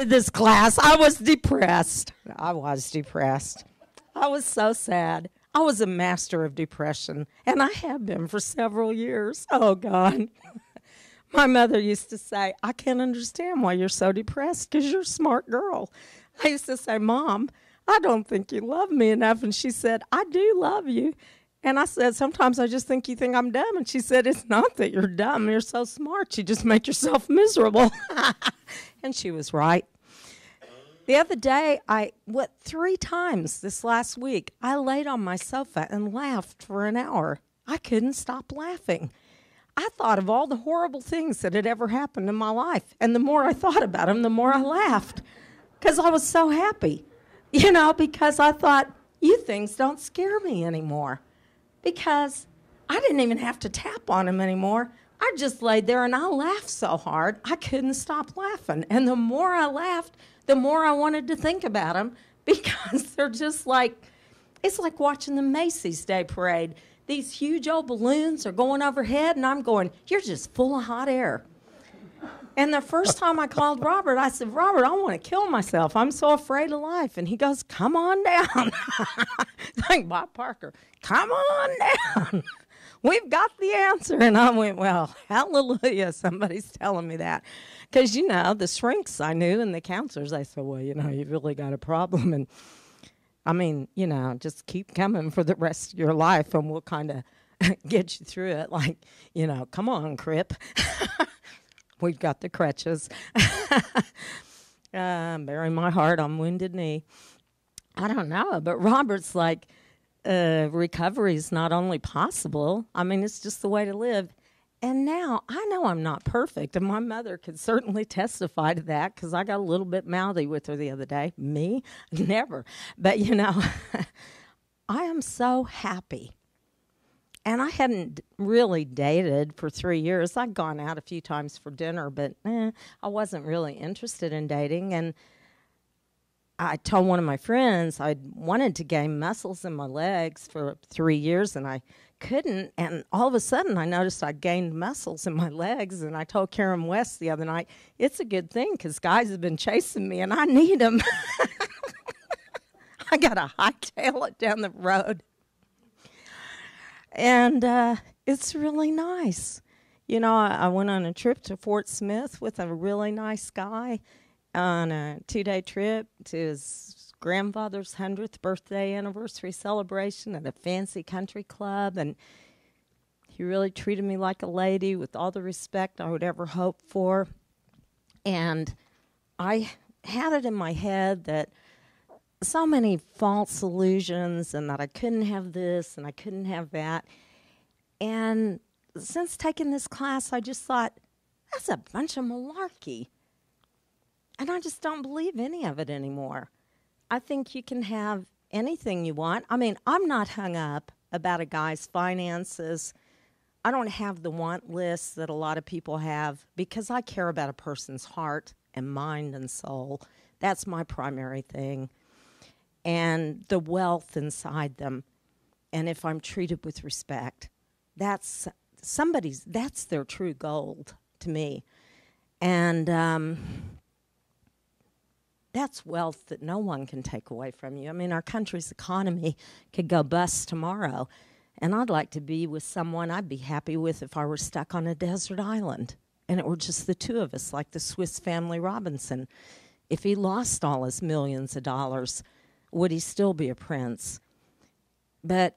This class, I was depressed. I was so sad. I was a master of depression, and I have been for several years. Oh, God. My mother used to say, I can't understand why you're so depressed because you're a smart girl. I used to say, Mom, I don't think you love me enough. And she said, I do love you. And I said, sometimes I just think you think I'm dumb. And she said, it's not that you're dumb. You're so smart. You just make yourself miserable. And she was right. The other day, 3 times this last week, I laid on my sofa and laughed for an hour. I couldn't stop laughing. I thought of all the horrible things that had ever happened in my life. And the more I thought about them, the more I laughed. Because I was so happy. Because I thought, you things don't scare me anymore. Because I didn't even have to tap on them anymore. I just laid there and I laughed so hard, I couldn't stop laughing. And the more I laughed, the more I wanted to think about them, because they're just it's like watching the Macy's Day Parade. These huge old balloons are going overhead, and I'm going, you're just full of hot air. And the first time I called Robert, I said, Robert, I want to kill myself. I'm so afraid of life. And he goes, come on down. Like Bob Parker, come on down. We've got the answer. And I went, well, hallelujah, somebody's telling me that. Because, the shrinks I knew and the counselors, they said, well, you've really got a problem. And, just keep coming for the rest of your life, and we'll kind of get you through it. Like, come on, Crip. We've got the crutches. Bury my heart on Wounded Knee. I don't know, but Robert's like, recovery is not only possible, it's just the way to live. And now I know I'm not perfect, and my mother could certainly testify to that, because I got a little bit mouthy with her the other day. Me? Never. But, I am so happy. And I hadn't really dated for 3 years. I'd gone out a few times for dinner, but I wasn't really interested in dating. And I told one of my friends I wanted to gain muscles in my legs for 3 years, and I couldn't. And all of a sudden, I noticed I gained muscles in my legs. And I told Karen West the other night, it's a good thing, because guys have been chasing me, and I need them. I got to hightail it down the road. And it's really nice. I went on a trip to Fort Smith with a really nice guy on a 2-day trip to his grandfather's 100th birthday anniversary celebration at a fancy country club. And he really treated me like a lady with all the respect I would ever hope for. And I had it in my head that so many false illusions, and that I couldn't have this and I couldn't have that. And since taking this class, I just thought, that's a bunch of malarkey. And I just don't believe any of it anymore. I think you can have anything you want. I'm not hung up about a guy's finances. I don't have the want list that a lot of people have, because I care about a person's heart and mind and soul. That's my primary thing. And the wealth inside them. And if I'm treated with respect, that's their true gold to me. And that's wealth that no one can take away from you. Our country's economy could go bust tomorrow. And I'd like to be with someone I'd be happy with if I were stuck on a desert island and it were just the two of us, like the Swiss Family Robinson. If he lost all his millions of dollars, would he still be a prince? But,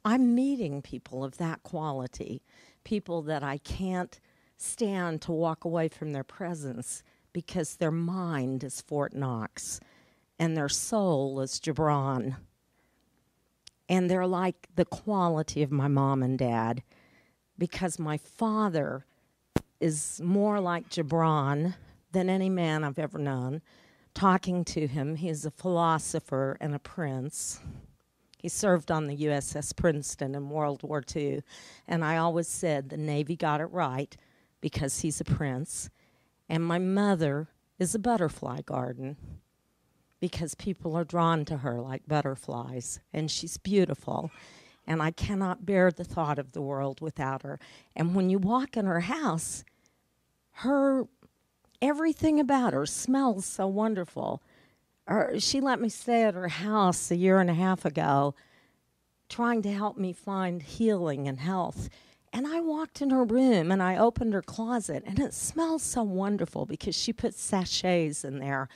I'm meeting people of that quality, people that I can't stand to walk away from their presence, because their mind is Fort Knox and their soul is Gibran. And they're like the quality of my mom and dad, because my father is more like Gibran than any man I've ever known. Talking to him, he's a philosopher and a prince. He served on the USS Princeton in World War II. And I always said the Navy got it right because he's a prince. And my mother is a butterfly garden, because people are drawn to her like butterflies. And she's beautiful. And I cannot bear the thought of the world without her. And when you walk in her house, her everything about her smells so wonderful. She let me stay at her house a year and a half ago, trying to help me find healing and health. And I walked in her room and I opened her closet, and it smells so wonderful because she put sachets in there.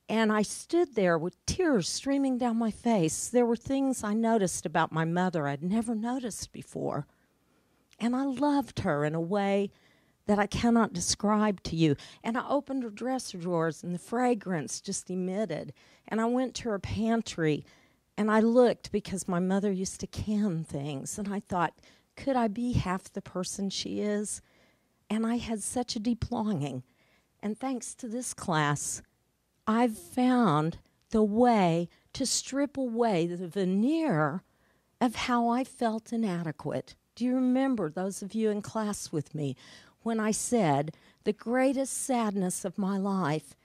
And I stood there with tears streaming down my face. There were things I noticed about my mother I'd never noticed before. And I loved her in a way that I cannot describe to you. And I opened her dresser drawers, and the fragrance just emitted. And I went to her pantry, and I looked because my mother used to can things. And I thought, could I be half the person she is? And I had such a deep longing. And thanks to this class, I've found the way to strip away the veneer of how I felt inadequate. Do you remember, those of you in class with me, when I said the greatest sadness of my life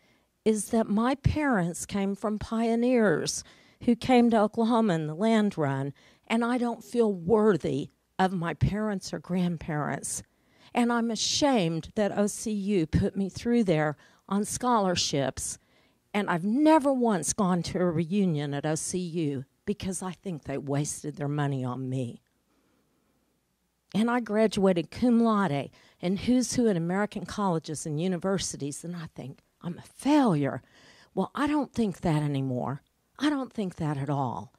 is that my parents came from pioneers who came to Oklahoma in the land run, and I don't feel worthy of my parents or grandparents. And I'm ashamed that OCU put me through there on scholarships. And I've never once gone to a reunion at OCU because I think they wasted their money on me. And I graduated cum laude and who's who at American colleges and universities, and I think I'm a failure. Well, I don't think that anymore. I don't think that at all.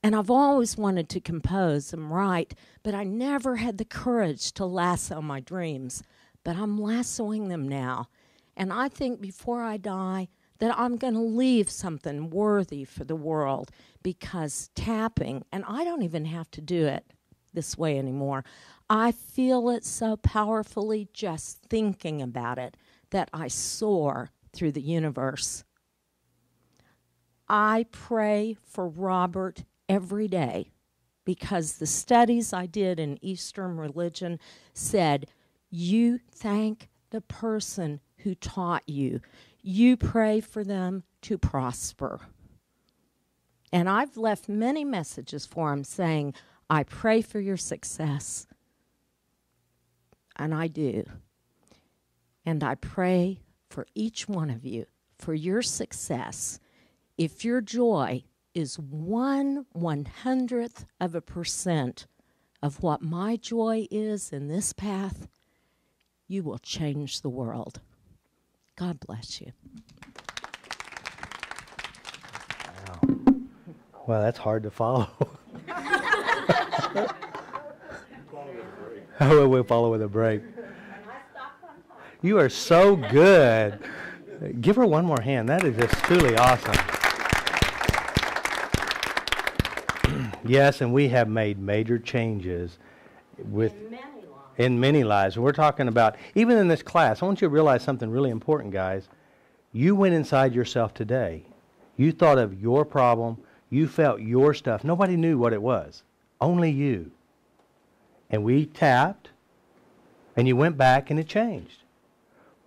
And I've always wanted to compose and write, but I never had the courage to lasso my dreams. But I'm lassoing them now. And I think before I die that I'm going to leave something worthy for the world, because tapping, and I don't even have to do it this way anymore. I feel it so powerfully just thinking about it that I soar through the universe. I pray for Robert every day because the studies I did in Eastern religion said, you thank the person who taught you. You pray for them to prosper. And I've left many messages for him saying, I pray for your success. And I do. And I pray for each one of you for your success. If your joy is 1/100% of what my joy is in this path, you will change the world. God bless you. Wow. Well, that's hard to follow. Oh, we'll follow with a break. You are so good. Give her one more hand. That is just truly awesome. Yes, and we have made major changes in many lives. We're talking about, even in this class, I want you to realize something really important, guys. You went inside yourself today. You thought of your problem. You felt your stuff. Nobody knew what it was. Only you. And we tapped, and you went back, and it changed.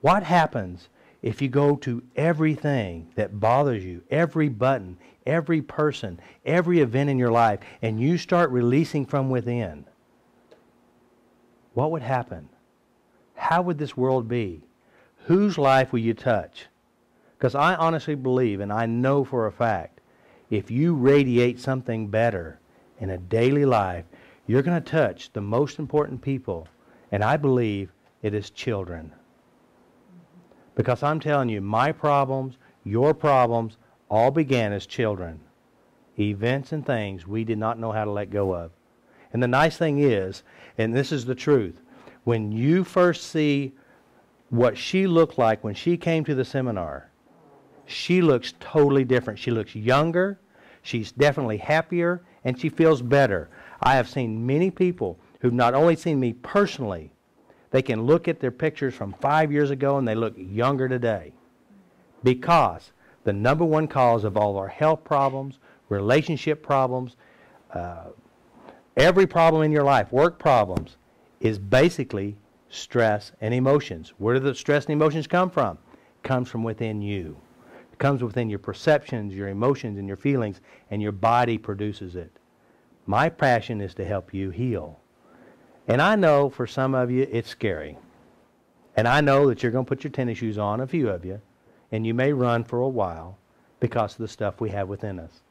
What happens if you go to everything that bothers you, every button, every person, every event in your life, and you start releasing from within? What would happen? How would this world be? Whose life will you touch? Because I honestly believe, and I know for a fact, if you radiate something better in a daily life, you're going to touch the most important people, and I believe it is children. Because I'm telling you, my problems, your problems, all began as children. Events and things we did not know how to let go of. And the nice thing is, and this is the truth, when you first see what she looked like when she came to the seminar, she looks totally different. She looks younger, she's definitely happier, and she feels better. I have seen many people who've not only seen me personally, they can look at their pictures from 5 years ago and they look younger today. Because the number one cause of all our health problems, relationship problems, every problem in your life, work problems, is basically stress and emotions. Where do the stress and emotions come from? It comes from within you. It comes within your perceptions, your emotions, and your feelings, and your body produces it. My passion is to help you heal. And I know for some of you it's scary. And I know that you're going to put your tennis shoes on, a few of you, and you may run for a while because of the stuff we have within us.